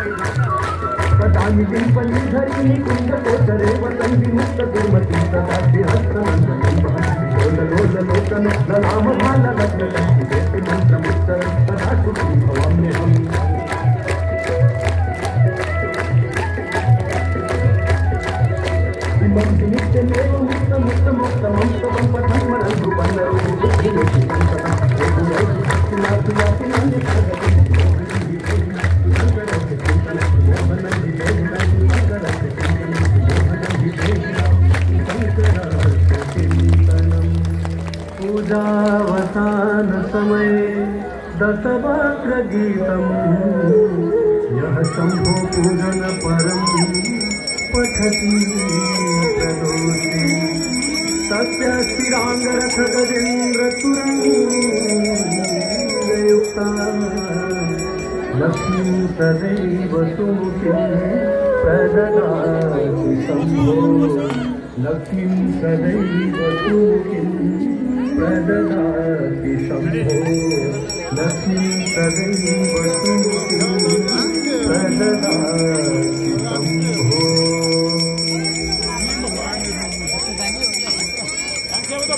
सदानी डिंपली धरी कुंज कोचरे वतन विमुक्त दुर्मति सदा लोल लोकन ललाम भाला लग्न लक्ष्मी मंत्र मुक्त सदा सुखी भवम में हम इमं नित्य मेव मुक्त मुक्त मुक्त मुक्त पठन मरन रूपन पूजावसान समय दशवक्र गीतम यह शंभो पूजन परम पठति प्रदोषि सत्य स्थिरांग रथ गजेन्द्र तुरयुक्ता लक्ष्मी तदैव सुमुखी प्रददाति शंभो लक्ष्मी सदैव सुमुखी प्रददाति शंभो लक्ष्मी सदैव सुमुखी प्रददाति शंभो।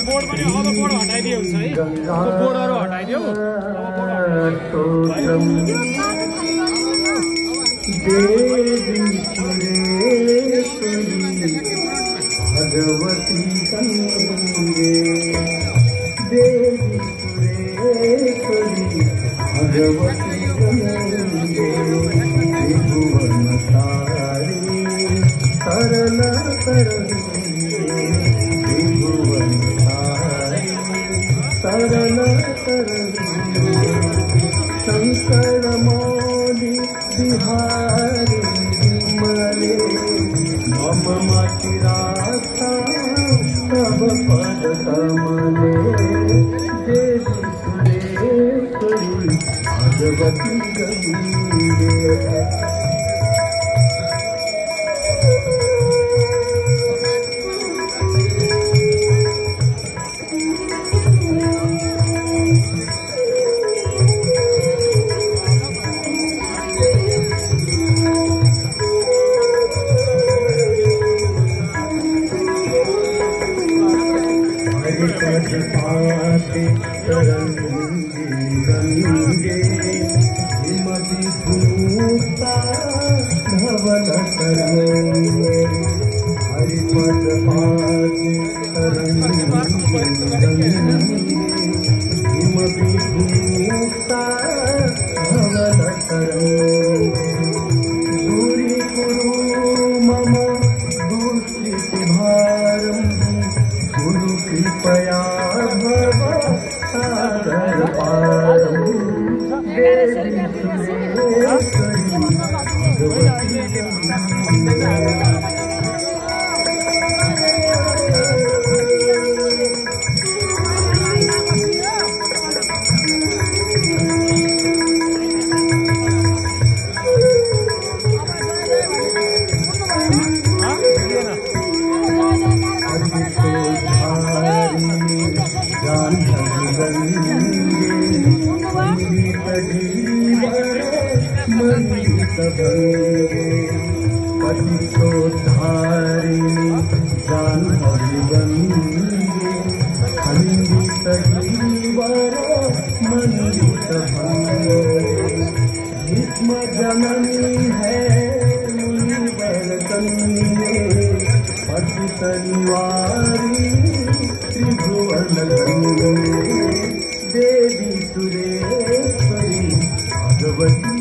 बोर्ड बन्यो अब बोर्ड हटाइदियो हुन्छ है बोर्डहरु हटाइदियो देवी सुरेश्वरी भगवती गंगे देवी सुरेश्वरी भगवती गंगे त्रिभुवन तारी सरल तरंगे त्रिभुवन तारी सरल तरंगे शंकर मौली बिहारी विमले मम मतिराथा तब पद कमले देवी सुरेश्वरी भगवती गंगे। पाते गंगे हिमति भूता धवल तरंगे हरिपद पाते गंगे हिमति भूता धवल तरंगे दूरी कुरु मम दुष्कृति भारम गुरु कृपया भव सागर पारम देवी सुरेश्वरी भगवती पतितोद्धारिणी जाह्नवी गंगे खंडित जीवर मंडित भंगे भीष्म जननी है मुनिवर गंगे पतित निवारी त्रिभुवन गंगे देवी सुरेश्वरी भगवती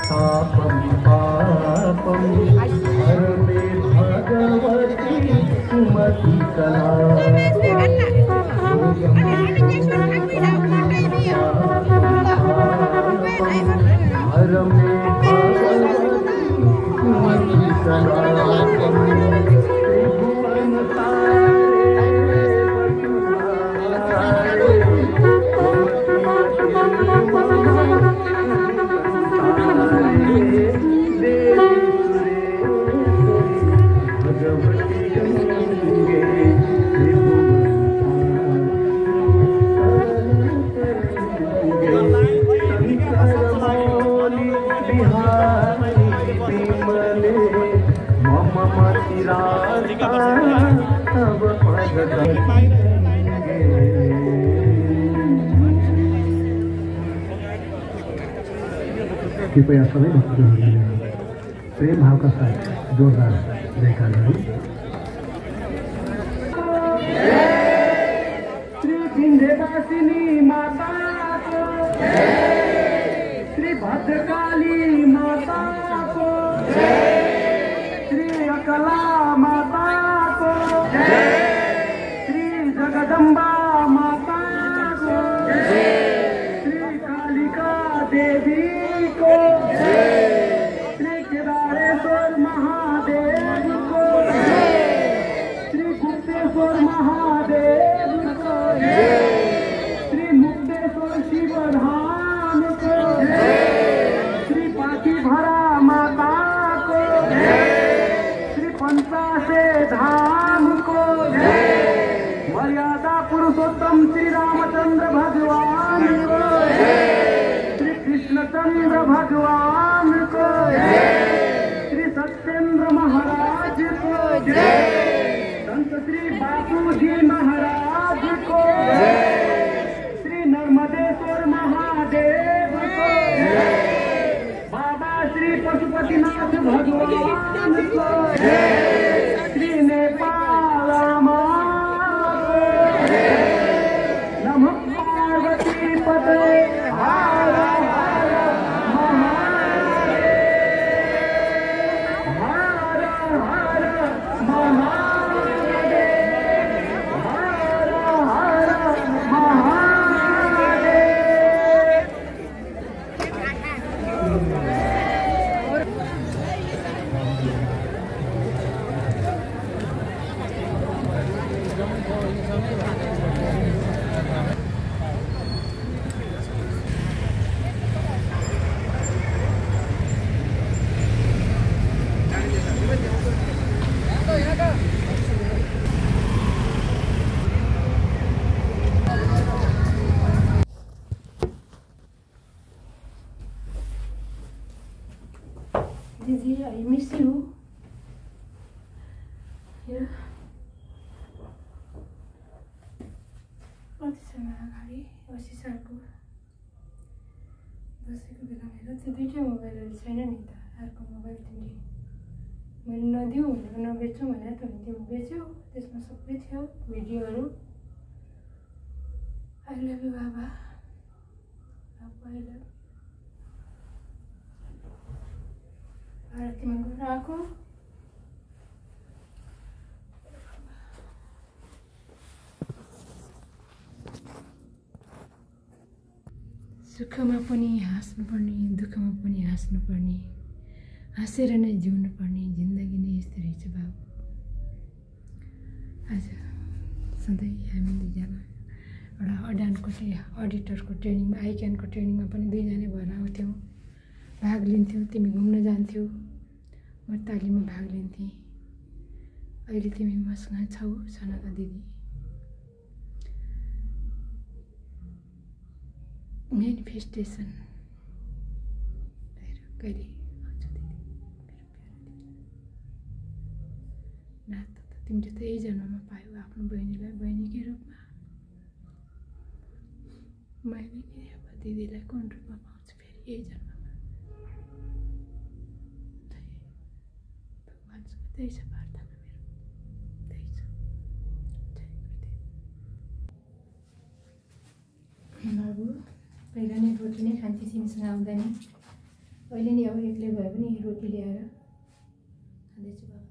पापम पापम हर में भगवती सुमति कला हर में भगवती सुमति कला त्रिभुवन तारे वही रास्ता अब कृपया सबै भक्तहरूले प्रेम भावका साथ जोरदार जयकार गरौँ। श्री विन्ध्यवासिनी माताको, श्री भद्रकाली माताको, श्री अकला माताको, श्री जगदम्बा माताको, श्री कालिका देवीको, श्री केदारेश्वर महादेवको, श्री गुप्तेश्वर महादेवको, श्री मुक्तेश्वर शिवधामको, श्री पाखीभरा माताको, श्री पंचाशे धामको, मर्यादा पुरुषोत्तम श्री रामचंद्र भगवान को, श्री कृष्णचंद्र भगवान को, श्री सत्येंद्र महाराज को, संत श्री बापूजी महाराज को, श्री नर्मदेश्वर महादेव को, बाबा श्री पशुपतिनाथ भगवान को, श्री नेपाल माँ को, नमः पार्वती पते हर हर महादेव, हर हर महादेव, हर हर Mahadev. Didi, I miss you. Yeah. कति समय अगाडि सिसारको बसेको बेला मेरो त्यो दुईटै मोबाइलहरू छैन नि त। अर्को मोबाइल तिमीले मैले नदिऊ भनेको नबेच्छु भनेर त तिमीले बेच्यौ, त्यसमा सबै थियो भिडियोहरू। आई लभ यु बाबा, आई लभ आरतीमा गएर आएको। सुखमा पनि हाँस्नुपर्ने, दुःखमा पनि हाँस्नुपर्ने, हाँसेर नै जिउनुपर्ने जिन्दगी नै यस्तो रहेछ बाबु। आज सधैँ हामी दुईजना एउटा अडानको अडिटरको ट्रेनिङमा, आइक्यानको ट्रेनिङमा पनि दुईजना भएर आउँथ्यौँ, भाग लिन्थ्यौँ। तिमी घुम्न जान्थ्यौ, म तालिममा भाग लिन्थेँ। अहिले तिमी मसँग छौ सनका दिदी। मेनिफेस्टेसन कहिले आउँछ दिदी, मेरो प्यारो दिदी। नाता त तिमीले त यही जन्ममा पायौ आफ्नो बहिनीलाई बहिनीकै रूपमा। मैले नि अब दिदीलाई कुन रूपमा पाउँछु फेरि यही जन्ममा। भगवान्सँग त्यही छ प्रार्थना मेरो, त्यही छ। जय गुरुदेव। बाबु पहिला नै रोटी नै खान्थेँ तिमीसँग आउँदा नि, अहिले नि अब एक्लै भए पनि रोटी ल्याएर खाँदैछु बाबु।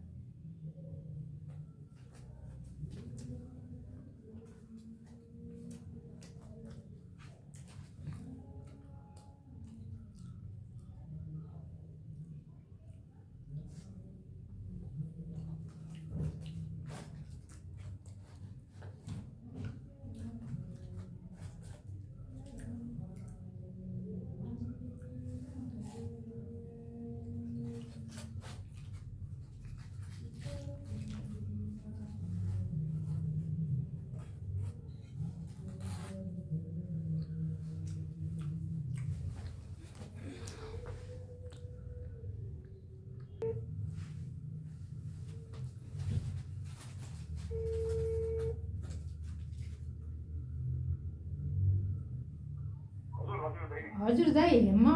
हजुर दाइ म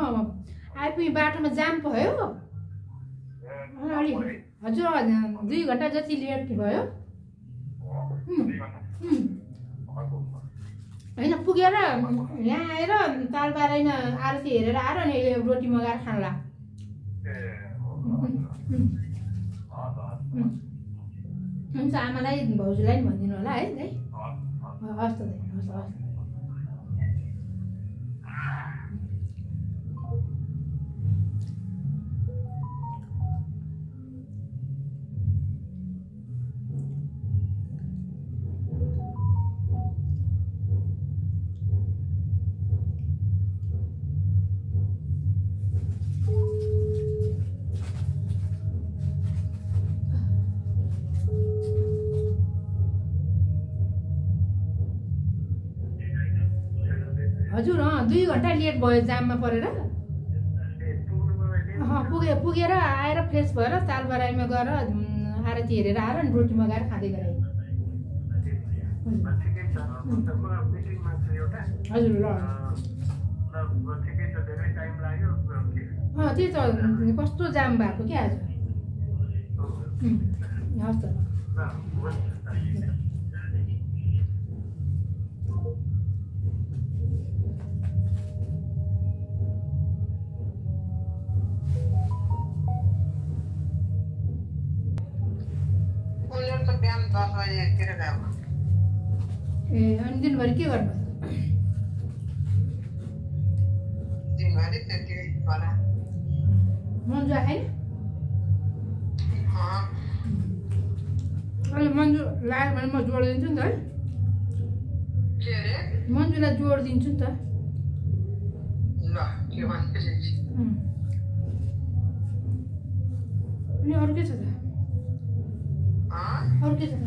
आइपुगेँ बाटोमा जाम भयो अलि हजुर 2 घन्टा जति लेट भयो होइन पुगेर यहाँ आएर तालबाराइमा आरती हेरेर आएर अनि अहिले रोटी मगाएर खान्ला हुन्छ आमालाई भाउजूलाई पनि भनिदिनु होला है दाइ हस् त दाइ हस् हस् हजुर 2 घन्टा लेट भयो जाममा परेर पुगेर आएर फ्रेस भएर तालबाराइमा गएर आरती हेरेर आएर अनि रोटी मगाएर खाँदै गराएँ हजुर ल त्यही त कस्तो जाम भएको क्या आज हस् त ए अनि दिनभरि के गर्नु मन्जु आएन अहिले मन्जु लाग्यो भने म जोडिदिन्छु नि त है मन्जुलाई जोडिदिन्छु नि त अनि अरू के छ त अरू के छ त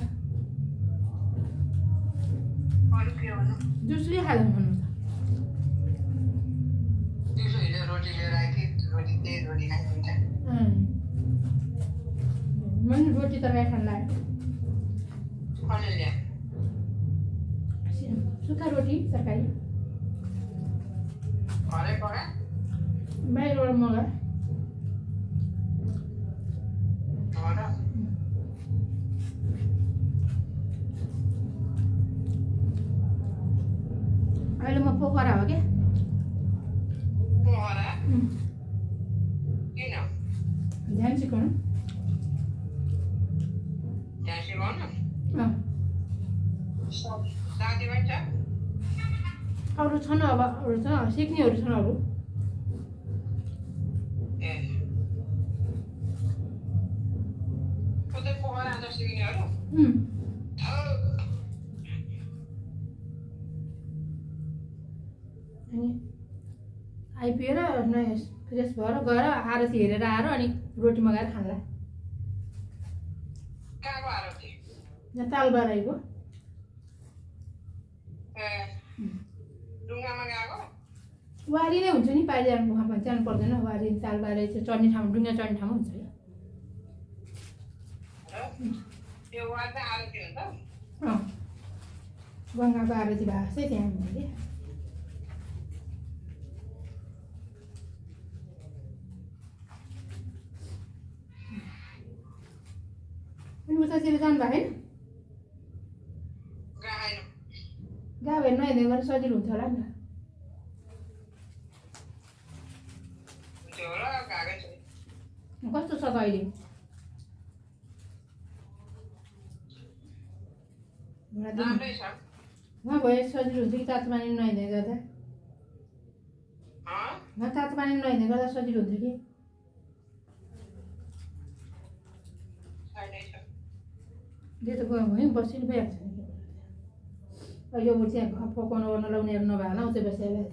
जुसले खाँदैन भन्नु मन रोटी तरकारी खान लाग्यो सुक्खा रोटी तरकारी बाहिरबाट मगाएर अहिले म पोखरा हो क्या ध्यान सिकाउनु अरू छन् अब अरू छ सिक्नेहरू छन् अरू अनि आइपुगेर फ्रेस भएर गएर आरती हेरेर आएर अनि रोटी मगाएर खान्ला यहाँ तालबाराइको वारी नै हुन्छ नि पाइले जानु पर्दैन वारी तालबाराइ चाहिँ चढ्ने ठाउँ डुङ्गा चढ्ने ठाउँमा हुन्छ गङ्गाको आरती भएको चाहिँ त्यहाँ हुन्छ कि अनि उतातिर जानु भएको होइन गाउँ हेर्नु हेर्ने गरेर सजिलो हुन्छ होला नि कस्तो छ त अहिले उहाँ भयो सजिलो हुन्छ कि तातो पानी नुहाइदिने गर्दा तातो पानी नुहाइदिने गर्दा सजिलो हुन्छ कि त्यो त गयो है बसिनु भइहाल्छ नि अहिले ऊ चाहिँ पकाउनु गर्नलाई उनीहरू नभए होला उतै बसिहाल्यो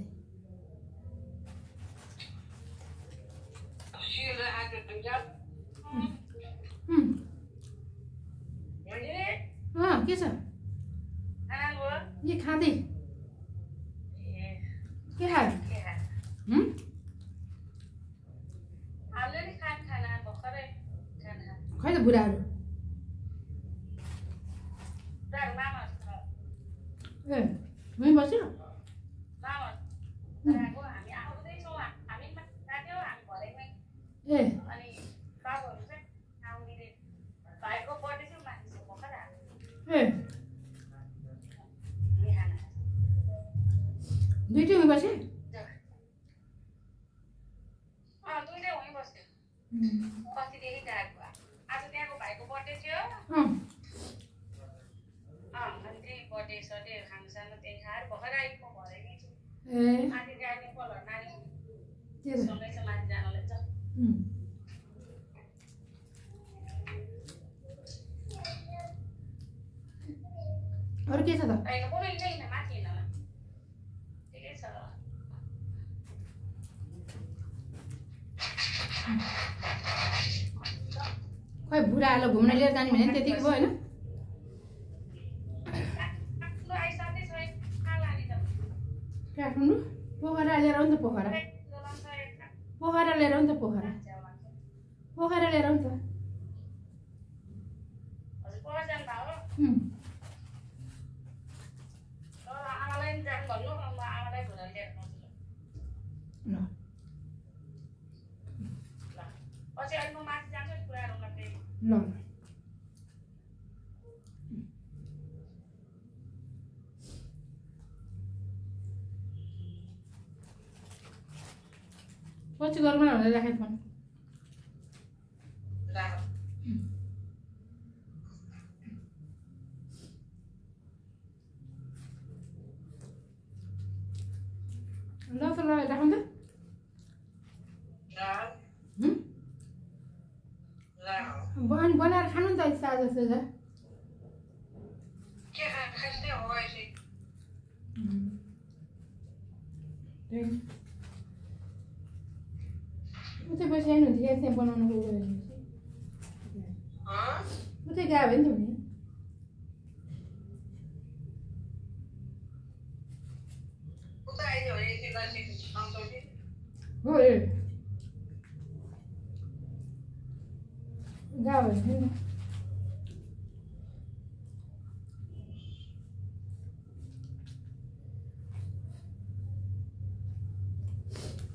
के छ के खाँदै के खायो खै त बुढाहरू ए मै बस्यो ए अनि बाबुहरू चाहिँ आउने भाइको बर्थडे चाहिँ मान्छे भर्खर आएको ए बिहान दुइटै उही बसे दुइटै उहीँ बस्यो कतिदेखि गएको आज त्यहाँको भाइको बर्थडे थियो अनि त्यही बर्थडे सडे खानसानो त्यही खाएर भर्खर आएको म घरै नै छु ए माथि जाने पलहरू नानी त्यही त सँगै छ माथि जानलाई छ अरू के छ त होइन कुनै छैन माथि हिँड्न ठिकै छ खै बुढा आलो घुम्न लिएर जाने भने त्यतिको भयो होइन आफ्नो आइसक्दै छ कहाँ लाने त काठमाडौँ पोखरा लिएर हो नि त पोखरा पोखरा लिएर हो नि त पोखरा पोखरा लिएर हो नि त हजुर पोखरा जानु भयो आमालाई पनि जानु भन्नु म आमालाई घुरा लिएर आउँछु ल ल पछि अहिले म माथि जान्छु नि कुरा गरौँ न फेरि ल पछि गरौँ न भनेर राखेँ फोन राख ल त ल राखौँ त अनि बनाएर खानु नि त साझा साझा के खाँदै हो यसै उतै बसिआइनुहुन्थ्यो क्या त्यहाँ बनाउनु गयो उतै गयो भने त हुने हो ए गयो भने नि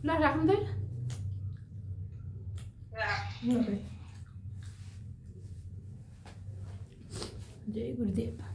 ल राखौँ त जय गुरुदेव